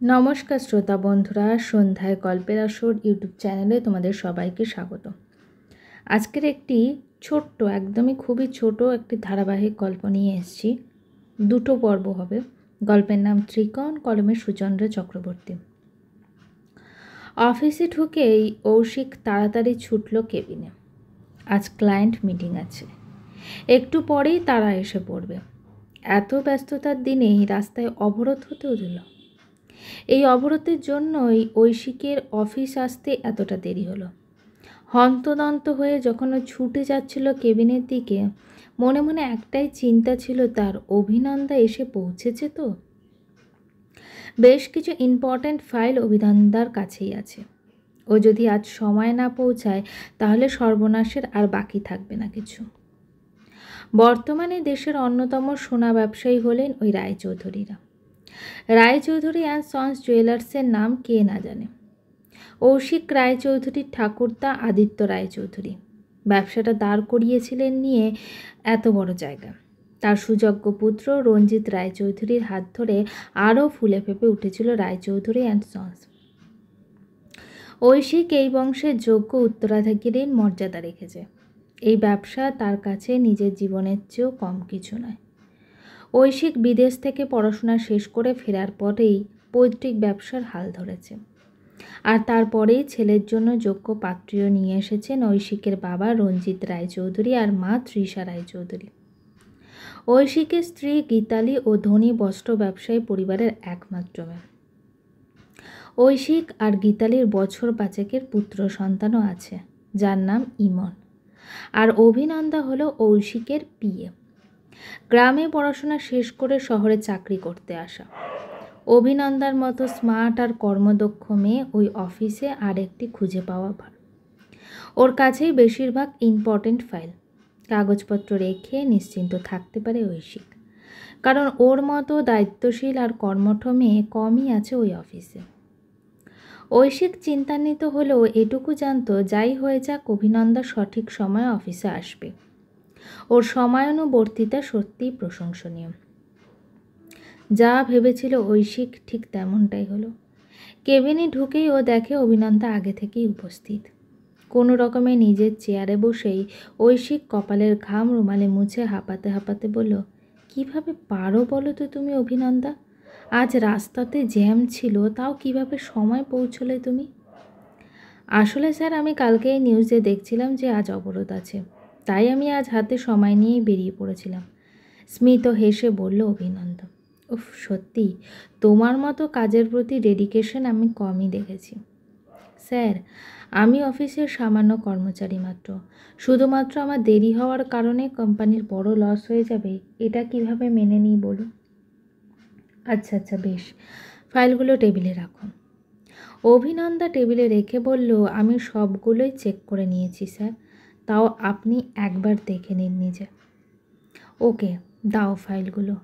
নমস্কার শ্রোতা বন্ধুরা, সন্ধ্যায় গল্পের আসর ইউটিউব চ্যানেলে তোমাদের সবাইকে স্বাগত। আজকের একটি ছোট্ট, একদমই খুবই ছোট একটি ধারাবাহিক গল্প নিয়ে এসেছি। দুটো পর্ব হবে। গল্পের নাম ত্রিকোণ কলমের সুচন্দ্রা চক্রবর্তী। অফিসে ঢুকেই কৌশিক তাড়াতাড়ি ছুটল কেবিনে। আজ ক্লায়েন্ট মিটিং আছে, একটু পরেই তারা এসে পড়বে। এত ব্যস্ততার দিনেই রাস্তায় অবরোধ হতেও দিল। এই অবরোধের জন্যই ঐশিকের অফিস আসতে এতটা দেরি হলো। হন্তদন্ত হয়ে যখন ও ছুটে যাচ্ছিল কেবিনের দিকে, মনে মনে একটাই চিন্তা ছিল, তার অভিনন্দা এসে পৌঁছেছে তো। বেশ কিছু ইম্পর্ট্যান্ট ফাইল অভিনন্দার কাছেই আছে। ও যদি আজ সময় না পৌঁছায় তাহলে সর্বনাশের আর বাকি থাকবে না কিছু। বর্তমানে দেশের অন্যতম সোনা ব্যবসায়ী হলেন ওই রায়চৌধুরীরা। রায়চৌধুরী অ্যান্ড সন্স জুয়েলার্সের নাম কে না জানে। কৌশিক রায়চৌধুরীর ঠাকুরদা আদিত্য রায়চৌধুরী ব্যবসাটা দাঁড় করিয়েছিলেন নিয়ে এত বড় জায়গা। তার সুযোগ্য পুত্র রঞ্জিত রায়চৌধুরীর হাত ধরে আরও ফুলে ফেঁপে উঠেছিল রায়চৌধুরী অ্যান্ড সন্স। ঐশিক এই বংশের যোগ্য উত্তরাধিকারীর মর্যাদা রেখেছে। এই ব্যবসা তার কাছে নিজের জীবনের চেয়েও কম কিছু নয়। ঐশিক বিদেশ থেকে পড়াশোনা শেষ করে ফেরার পরেই পৈতৃক ব্যবসার হাল ধরেছে। আর তারপরেই ছেলের জন্য যোগ্য পাত্রীও নিয়ে এসেছেন ঐশিকের বাবা রঞ্জিত রায়চৌধুরী আর মা তৃষা রায়চৌধুরী। ঐশিকের স্ত্রী গীতালি ও ধনী বস্ত্র ব্যবসায়ী পরিবারের একমাত্র মেয়ে। ঐশিক আর গীতালির বছর পাঁচেকের পুত্র সন্তানও আছে, যার নাম ইমন। আর অভিনন্দা হলো ঐশিকের পিএ। গ্রামে পড়াশোনা শেষ করে শহরে চাকরি করতে আসা। অভিনন্দার মতো স্মার্ট আর কর্মদক্ষ মেয়ে ওই অফিসে আর একটি খুঁজে পাওয়া ভার। ওর কাছেই বেশিরভাগ ইম্পর্টেন্ট ফাইল, কাগজপত্র রেখে নিশ্চিন্ত থাকতে পারে ঐশিক। কারণ ওর মতো দায়িত্বশীল আর কর্মঠ মেয়ে কমই আছে ওই অফিসে। ঐশিক চিন্তান্বিত হলেও এটুকু জানতো, যাই হয়ে যাক অভিনন্দা সঠিক সময়ে অফিসে আসবে। ওর সময়ানুবর্তিতা সত্যিই প্রশংসনীয়। যা ভেবেছিল ঐশিক ঠিক তেমনটাই হলো। কেবিনে ঢুকেই ও দেখে অভিনন্দা আগে থেকেই উপস্থিত। কোনো রকমে নিজের চেয়ারে বসেই ঐশিক কপালের ঘাম রুমালে মুছে হাঁপাতে হাঁপাতে বলল, কিভাবে পারো বলো তো তুমি অভিনন্দা? আজ রাস্তাতে জ্যাম ছিল, তাও কিভাবে সময় পৌঁছলে তুমি? আসলে স্যার, আমি কালকে এই নিউজে দেখছিলাম যে আজ অবরোধ আছে, তাই আমি আজ হাতে সময় নিয়েই বেরিয়ে পড়েছিলাম। স্মিত হেসে বলল অভিনন্দন। উফ, সত্যি তোমার মতো কাজের প্রতি ডেডিকেশন আমি কমই দেখেছি। স্যার, আমি অফিসের সামান্য কর্মচারী মাত্র। শুধুমাত্র আমার দেরি হওয়ার কারণে কোম্পানির বড় লস হয়ে যাবে, এটা কিভাবে মেনে নিই বলুন? আচ্ছা আচ্ছা, বেশ, ফাইলগুলো টেবিলে রাখুন। অভিনন্দা টেবিলে রেখে বলল, আমি সবগুলোই চেক করে নিয়েছি স্যার, তাও আপনি একবার দেখে নিন নিজে। ওকে, দাও ফাইলগুলো।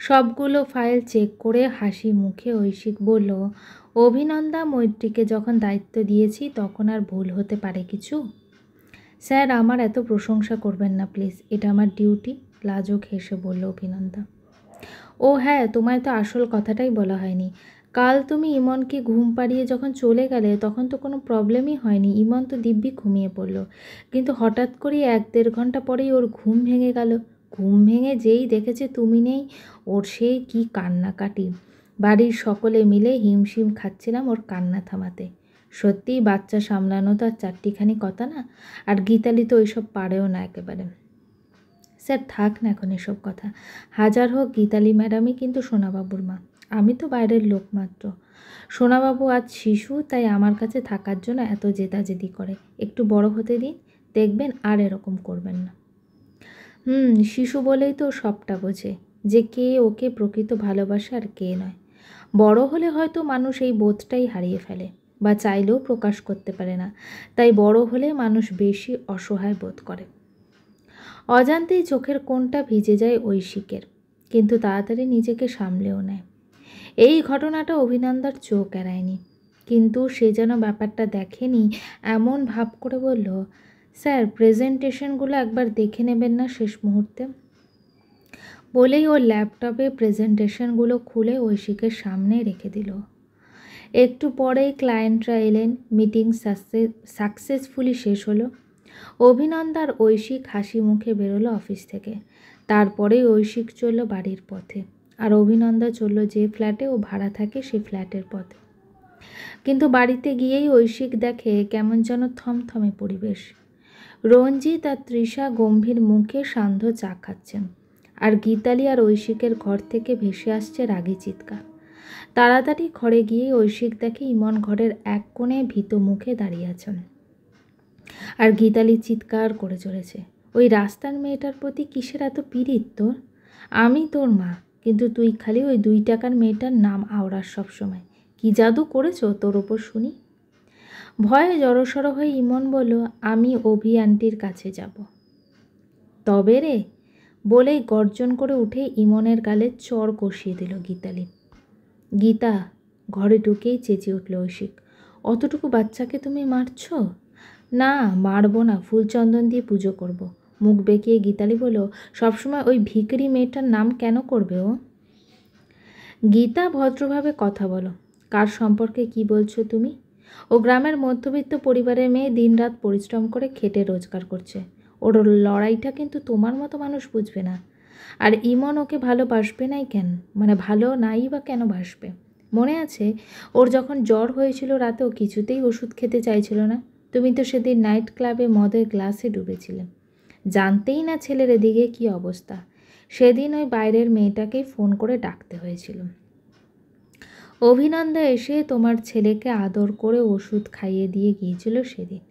সবগুলো ফাইল চেক করে হাসি মুখে ঐশিক বলল, অভিনন্দা মৈত্রীকে যখন দায়িত্ব দিয়েছি তখন আর ভুল হতে পারে কিছু? স্যার, আমার এত প্রশংসা করবেন না প্লিজ, এটা আমার ডিউটি, লাজুক হেসে বলল অভিনন্দা। ও হ্যাঁ, তোমায় তো আসল কথাটাই বলা হয়নি। কাল তুমি ইমনকে ঘুম পাড়িয়ে যখন চলে গেলে তখন তো কোনো প্রবলেমই হয়নি, ইমন তো দিব্যি ঘুমিয়ে পড়ল। কিন্তু হঠাৎ করেই 1-1.5 ঘন্টা পরেই ওর ঘুম ভেঙে গেল। ঘুম ভেঙে যেই দেখেছে তুমি নেই, ওর সেই কী কান্নাকাটি। বাড়ির সকলে মিলে হিমশিম খাচ্ছিলাম ওর কান্না থামাতে। সত্যিই বাচ্চা সামলানো তো আর চারটিখানি কথা না। আর গীতালি তো ওইসব পারেও না একেবারে। স্যার, থাক না এখন এসব কথা। হাজার হোক গীতালি ম্যাডামই কিন্তু সোনাবাবুর মা, আমি তো বাইরের লোক মাত্র। সোনাবাবু আজ শিশু, তাই আমার কাছে থাকার জন্য এত জেদাজেদি করে। একটু বড় হতে দিন, দেখবেন আর এরকম করবেন না। শিশু বলেই তো সবটা বোঝে, যে কে ওকে প্রকৃত ভালোবাসে আর কে নয়। বড় হলে হয়তো মানুষ এই বোধটাই হারিয়ে ফেলে, বা চাইলেও প্রকাশ করতে পারে না। তাই বড় হলে মানুষ বেশি অসহায় বোধ করে। অজান্তেই চোখের কোণটা ভিজে যায় ঐশিকের, কিন্তু তাড়াতাড়ি নিজেকে সামলেও নেয়। এই ঘটনাটা অভিনন্দার চোখ এড়ায়নি, কিন্তু সে যেন ব্যাপারটা দেখেনি এমন ভাব করে বলল, স্যার, প্রেজেন্টেশনগুলো একবার দেখে নেবেন না শেষ মুহূর্তে? বলেই ওর ল্যাপটপে প্রেজেন্টেশনগুলো খুলে ঐশিকের সামনে রেখে দিল। একটু পরেই ক্লায়েন্টরা এলেন, মিটিং সাকসেসফুলি শেষ হলো। অভিনন্দার ঐশিক হাসি মুখে বেরোলো অফিস থেকে। তারপরেই ঐশিক চলল বাড়ির পথে, আর অভিনন্দা চলল যে ফ্ল্যাটে ও ভাড়া থাকে সেই ফ্ল্যাটের পথে। কিন্তু বাড়িতে গিয়েই ঐশিক দেখে কেমন যেন থমথমে পরিবেশ। রঞ্জিত আর তৃষা গম্ভীর মুখে সান্ধ্য চা খাচ্ছেন, আর গীতালি আর ঐশিকের ঘর থেকে ভেসে আসছে রাগী চিৎকার। তাড়াতাড়ি ঘরে গিয়ে ঐশিক দেখে ইমন ঘরের এক কোণে ভীত মুখে দাঁড়িয়ে আছেন, আর গীতালি চিৎকার করে চলেছে, ওই রাস্তার মেয়েটার প্রতি কিসের এত পীড়িত তোর? আমি তোর মা, কিন্তু তুই খালি ওই 2 টাকার মেয়েটার নাম আওড়াস সবসময়। কি জাদু করেছো তোর ওপর শুনি? ভয়ে জড়সড় হয়ে ইমন বলল, আমি অভি আন্টির কাছে যাব। তবে রে, বলেই গর্জন করে উঠে ইমনের গালে চড় কষিয়ে দিল গীতালি। গীতা, ঘরে ঢুকেই চেঁচিয়ে উঠল ঐশিক, অতটুকু বাচ্চাকে তুমি মারছ? না, মারবো না, ফুলচন্দন দিয়ে পুজো করব। মুখ বেঁকিয়ে গীতালি বলল, সবসময় ওই ভিখারি মেয়েটার নাম কেন করবে ও? গীতা, ভদ্রভাবে কথা বলো। কার সম্পর্কে কি বলছো তুমি? ও গ্রামের মধ্যবিত্ত পরিবারের মেয়ে, দিনরাত পরিশ্রম করে খেটে রোজগার করছে। ওর লড়াইটা কিন্তু তোমার মতো মানুষ বুঝবে না। আর ইমন ওকে ভালোবাসবে নাই কেন? মানে ভালো নাই বা কেন বাসবে? মনে আছে ওর যখন জ্বর হয়েছিল রাতে, ও কিছুতেই ওষুধ খেতে চাইছিল না। তুমি তো সেদিন নাইট ক্লাবে মদের গ্লাসে ডুবেছিলে, জানতেই না ছেলের এদিকে কী অবস্থা। সেদিন ওই বাইরের মেয়েটাকেই ফোন করে ডাকতে হয়েছিল। অভিনন্দা এসে তোমার ছেলেকে আদর করে ওষুধ খাইয়ে দিয়ে গিয়েছিল সেদিন।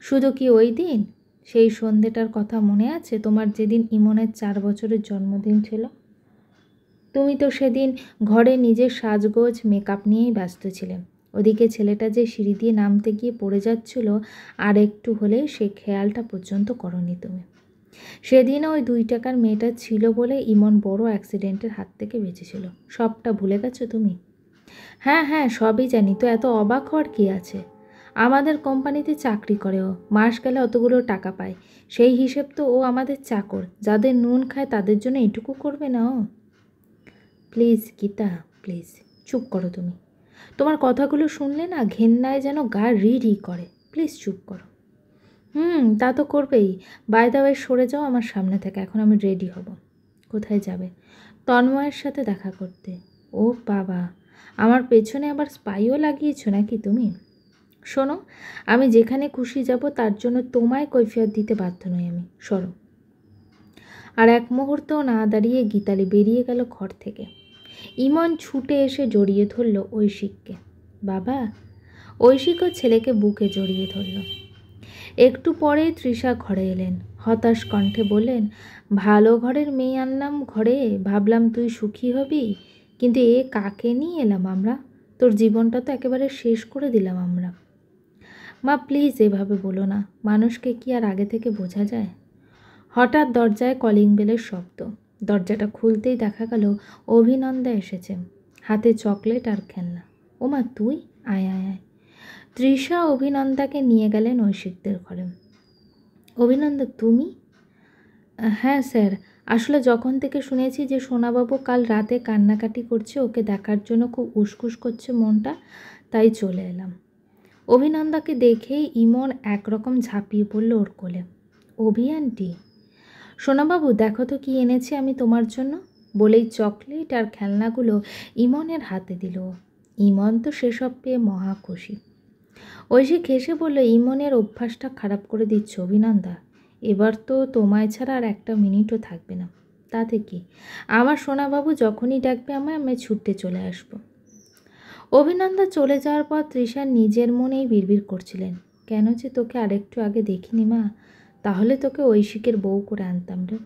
শুধু কি ওই দিন, সেই সন্ধেটার কথা মনে আছে তোমার, যেদিন ইমনের 4 বছরের জন্মদিন ছিল? তুমি তো সেদিন ঘরে নিজের সাজগোজ মেকআপ নিয়েই ব্যস্ত ছিলে। ওদিকে ছেলেটা যে সিঁড়ি দিয়ে নামতে গিয়ে পড়ে যাচ্ছিল, আর একটু হলে সে খেয়ালটা পর্যন্ত করনি তুমি। সেদিনও ওই 2 টাকার মেয়েটা ছিল বলে ইমন বড় অ্যাক্সিডেন্টের হাত থেকে বেঁচেছিল। সবটা ভুলে গেছো তুমি? হ্যাঁ হ্যাঁ, সবই জানি, তো এত অবাক হওয়ার কী আছে? আমাদের কোম্পানিতে চাকরি করে ও, মাস গেলে অতগুলো টাকা পায়। সেই হিসেব তো ও আমাদের চাকর, যাদের নুন খায় তাদের জন্য এটুকু করবে না ও? প্লিজ গীতা, প্লিজ চুপ করো তুমি। তোমার কথাগুলো শুনলে না ঘেন্নায় যেন গা রি রি করে। প্লিজ চুপ করো। তা তো করবেই। বাই দ্য ওয়ে, সরে যাও আমার সামনে থেকে, এখন আমি রেডি হব। কোথায় যাবে? তন্ময়ের সাথে দেখা করতে। ও বাবা, আমার পেছনে আবার স্পাইও লাগিয়েছো নাকি তুমি? শোনো, আমি যেখানে খুশি যাব তার জন্য তোমায় কৈফিয়ত দিতে বাধ্য নই আমি। সরো। আর এক মুহূর্তও না দাঁড়িয়ে গীতালি বেরিয়ে গেল ঘর থেকে। ইমন ছুটে এসে জড়িয়ে ধরল ঐশিককে। বাবা! ঐশিকও ছেলেকে বুকে জড়িয়ে ধরল। একটু পরেই তৃষা ঘরে এলেন, হতাশ কণ্ঠে বললেন, ভালো ঘরের মেয়ে আনলাম ঘরে, ভাবলাম তুই সুখী হবি, কিন্তু এ কাকে নিয়ে এলাম আমরা? তোর জীবনটা তো একেবারে শেষ করে দিলাম আমরা। মা প্লিজ এভাবে বলো না, মানুষকে কি আর আগে থেকে বোঝা যায়? হঠাৎ দরজায় কলিং বেলের শব্দ। দরজাটা খুলতেই দেখা গেল অভিনন্দা এসেছে, হাতে চকলেট আর খেলনা। ও মা তুই, আয় আয় আয়। তৃষা অভিনন্দাকে নিয়ে গেলেন ঐশিকদের ঘরে। অভিনন্দা তুমি? হ্যাঁ স্যার, আসলে যখন থেকে শুনেছি যে সোনাবাবু কাল রাতে কান্নাকাটি করছে, ওকে দেখার জন্য খুব উসখুস করছে মনটা, তাই চলে এলাম। অভিনন্দাকে দেখেই ইমন একরকম ঝাঁপিয়ে পড়ল ওর কোলে। অভি আন্টি, সোনাবাবু দেখো তো কি এনেছি আমি তোমার জন্য, বলেই চকলেট আর খেলনাগুলো ইমনের হাতে দিল। ইমন তো সেসব পেয়ে মহা খুশি। ঐশিক হেসে বলল, ইমনের অভ্যাসটা খারাপ করে দিচ্ছ অভিনন্দা, এবার তো তোমায় ছাড়া আর একটা মিনিটও থাকবে না। তাতে কি, আমার সোনাবাবু যখনই ডাকবে আমায়, আমি ছুটতে চলে আসবো। অভিনন্দা চলে যাওয়ার পর তৃষা নিজের মনেই বিড়বিড় করছিলেন, কেন যে তোকে আরেকটু আগে দেখিনি মা, তাহলে তোকে ঐশিকের বউ করে আনতাম রে।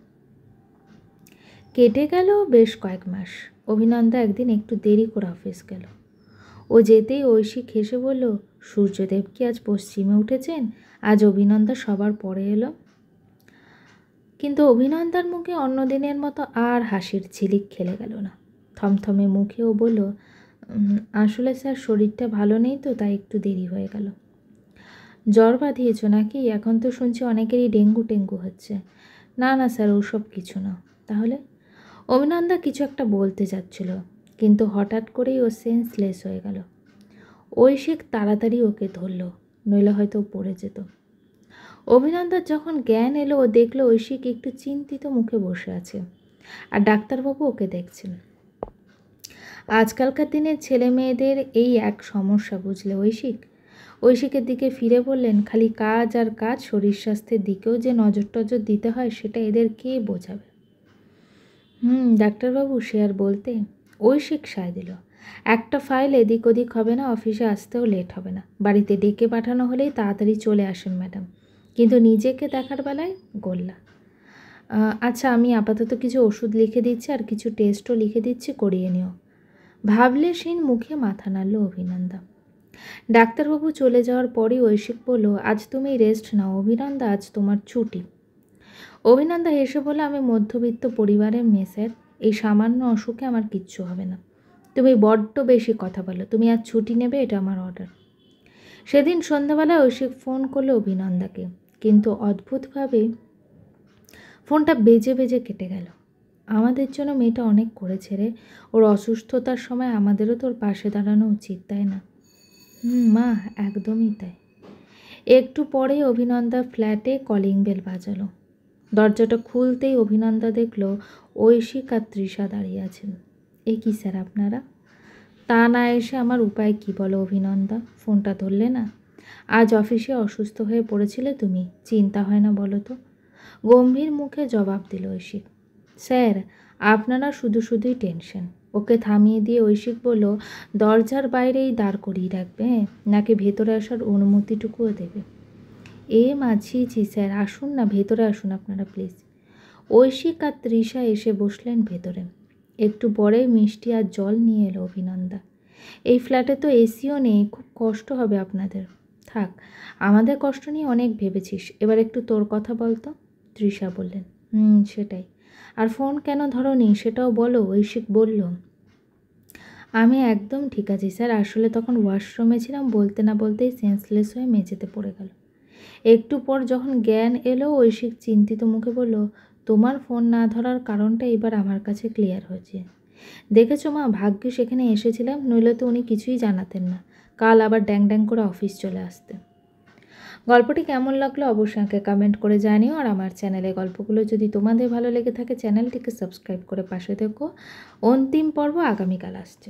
কেটে গেল বেশ কয়েক মাস। অভিনন্দা একদিন একটু দেরি করে অফিস গেল। ও যেতেই ঐশিক হেসে বলল, সূর্যদেব কি আজ পশ্চিমে উঠেছেন? আজ অভিনন্দা সবার পরে এলো। কিন্তু অভিনন্দার মুখে অন্য দিনের মতো আর হাসির ঝিলিক খেলে গেল না। থমথমে মুখে ও বলল, আসলে স্যার শরীরটা ভালো নেই তো, তাই একটু দেরি হয়ে গেল। জ্বর বাঁধিয়েছ নাকি? এখন তো শুনছি অনেকেরই ডেঙ্গু টেঙ্গু হচ্ছে। না না স্যার, ওসব কিছু না। তাহলে? অভিনন্দা কিছু একটা বলতে যাচ্ছিল, কিন্তু হঠাৎ করেই ও সেন্সলেস হয়ে গেল। ঐশিক তাড়াতাড়ি ওকে ধরল, নইলে হয়তো পড়ে যেত। অভিনন্দার যখন জ্ঞান এলো, ও দেখলো ঐশিক একটু চিন্তিত মুখে বসে আছে, আর ডাক্তারবাবু ওকে দেখছেন। আজকালকার দিনের ছেলে মেয়েদের এই এক সমস্যা, বুঝলে ঐশিকের দিকে ফিরে বললেন, খালি কাজ আর কাজ, শরীর স্বাস্থ্যের দিকেও যে নজর টজর দিতে হয় সেটা এদের কে বোঝাবে। ডাক্তারবাবু, সে আর বলতে। ঐশিক সায় দিল। একটা ফাইল এদিক ওদিক হবে না, অফিসে আসতেও লেট হবে না, বাড়িতে ডেকে পাঠানো হলেই তাড়াতাড়ি চলে আসেন ম্যাডাম, কিন্তু নিজেকে দেখার বেলায় গোল্লা। আচ্ছা, আমি আপাতত কিছু ওষুধ লিখে দিচ্ছি আর কিছু টেস্টও লিখে দিচ্ছি, করিয়ে নিও। ভাবলেশীন মুখে মাথা নাড়ল অভিনন্দা। ডাক্তারবাবু চলে যাওয়ার পরই ঐশিক বলল, আজ তুমি রেস্ট নাও অভিনন্দা, আজ তোমার ছুটি। অভিনন্দা হেসে বলে, আমি মধ্যবিত্ত পরিবারের মেয়ে স্যার, এই সামান্য অসুখে আমার কিচ্ছু হবে না। তুমি বড্ড বেশি কথা বলো, তুমি আজ ছুটি নেবে, এটা আমার অর্ডার। সেদিন সন্ধ্যাবেলায় ঐশিক ফোন করলো অভিনন্দাকে, কিন্তু অদ্ভুতভাবে ফোনটা বেজে বেজে কেটে গেল। আমাদের জন্য মেয়েটা অনেক করেছে রে, ওর অসুস্থতার সময় আমাদেরও তোর পাশে দাঁড়ানো উচিত, তাই না? মা, একদমই তাই। একটু পরেই অভিনন্দা ফ্ল্যাটে কলিং বেল বাজালো। দরজাটা খুলতেই অভিনন্দা দেখল ঐশিক আর তৃষা দাঁড়িয়ে আছেন। এ কি স্যার আপনারা? তা না এসে আমার উপায় কি বলো অভিনন্দা, ফোনটা ধরলে না? আজ অফিসে অসুস্থ হয়ে পড়েছিলে তুমি, চিন্তা হয় না বলো তো? গম্ভীর মুখে জবাব দিল ঐশিক। স্যার, আপনারা শুধু শুধুই টেনশন। ওকে থামিয়ে দিয়ে ঐশিক বলল, দরজার বাইরেই দাঁড় করিয়ে রাখবে, নাকি ভেতরে আসার অনুমতিটুকুও দেবে? ছি স্যার, আসুন না, ভেতরে আসুন আপনারা প্লিজ। ঐশিক আর তৃষা এসে বসলেন ভেতরে। একটু পরেই মিষ্টি আর জল নিয়ে এলো অভিনন্দা। এই ফ্ল্যাটে তো এসিও নেই, খুব কষ্ট হবে আপনাদের। থাক, আমাদের কষ্ট নিয়ে অনেক ভেবেছিস, এবার একটু তোর কথা বলতো, তৃষা বললেন। সেটাই, আর ফোন কেন ধরোনি সেটাও বলো, ঐশিক বলল। আমি একদম ঠিক আছি স্যার, আসলে তখন ওয়াশরুমে ছিলাম, বলতে না বলতেই সেন্সলেস হয়ে মেঝেতে পড়ে গেল। একটু পর যখন জ্ঞান এলো, ঐশিক চিন্তিত মুখে বলল, তোমার ফোন না ধরার কারণটা এবার আমার কাছে ক্লিয়ার হয়েছে। দেখেছো মা, ভাগ্যে সেখানে এসেছিলাম, নইলে তো উনি কিছুই জানাতেন না, কাল আবার ড্যাং ড্যাং করে অফিস চলে আসতে। গল্পটি কেমন লাগলো অবশ্যই আমাকে কমেন্ট করে জানিও, আর আমার চ্যানেলে গল্পগুলো যদি তোমাদের ভালো লেগে থাকে চ্যানেলটিকে সাবস্ক্রাইব করে পাশে থেকো। অন্তিম পর্ব আগামীকাল আসছে।